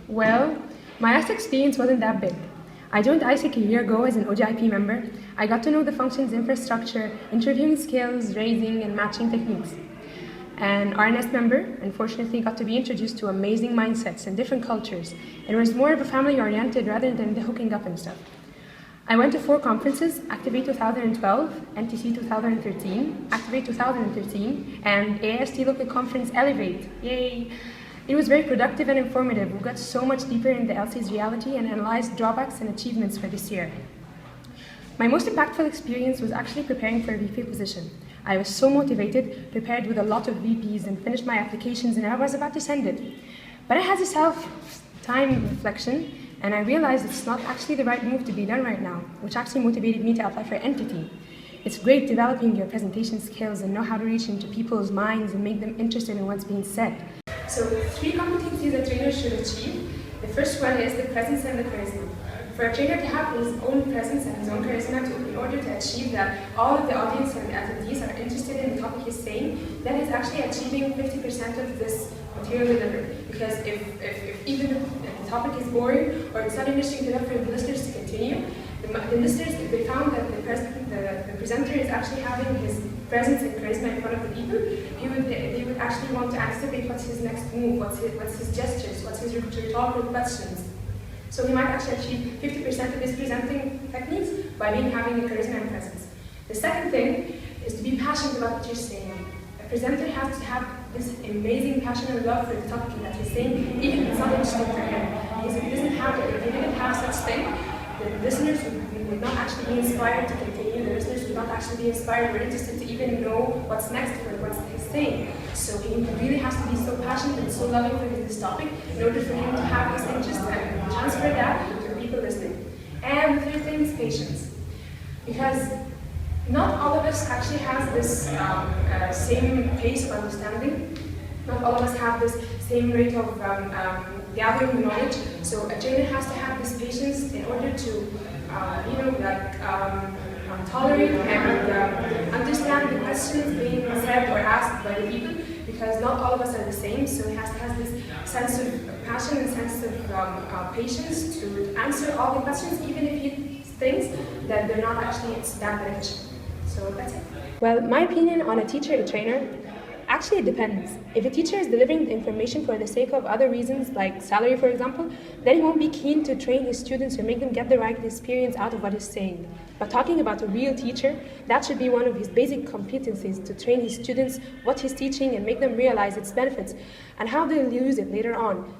Well, my ICE experience wasn't that big. I joined ISEC a year ago as an OGIP member. I got to know the functions infrastructure, interviewing skills, raising and matching techniques. An RNS member, unfortunately, got to be introduced to amazing mindsets and different cultures, and was more of a family-oriented rather than the hooking up and stuff. I went to 4 conferences: Activate 2012, NTT 2013, Activate 2013, and AIST local conference Elevate. Yay! It was very productive and informative. We got so much deeper in the LC's reality and analyzed drawbacks and achievements for this year. My most impactful experience was actually preparing for a VP position. I was so motivated, prepared with a lot of VPs and finished my applications, and I was about to send it. But I had a self-time reflection, and I realized it's not actually the right move to be done right now, which actually motivated me to apply for NTT. It's great developing your presentation skills and know how to reach into people's minds and make them interested in what's being said. So 3 competencies a trainer should achieve. The first one is the presence and the charisma. For a trainer to have his own presence and his own charisma in order to achieve that all of the audience and the attendees are interested in the topic he's saying, then he's actually achieving 50% of this material delivered. Because if even the topic is boring or it's not interesting enough for the listeners to continue, the listeners, if they found that the presenter is actually having his presence and charisma in front of the people, they would actually want to anticipate what's his next move, what's his gestures, what's his rhetorical questions. So he might actually achieve 50% of his presenting techniques by having a charisma and presence. The second thing is to be passionate about what you're saying. A presenter has to have this amazing passion and love for the topic that he's saying, even if it's not interesting for him. Because if he didn't have such thing, the listeners would not actually be inspired to continue. The listeners would not actually be inspired or interested to even know what's next for what he's saying. So he really has to be so passionate and so loving for this topic in order for him to have this interest and transfer that to the people listening. And the third thing is patience. Because not all of us actually have this same pace of understanding. Not all of us have this same rate of gathering the knowledge. So a trainer has to have this patience in order to, tolerate and understand the questions being said or asked by the people, because not all of us are the same. So he has to have this sense of passion and sense of patience to answer all the questions, even if he thinks that they're not actually that beneficial. So that's it. Well, my opinion on a teacher or trainer, actually it depends. If a teacher is delivering the information for the sake of other reasons, like salary for example, then he won't be keen to train his students or make them get the right experience out of what he's saying. But talking about a real teacher, that should be one of his basic competencies, to train his students what he's teaching and make them realize its benefits and how they'll use it later on.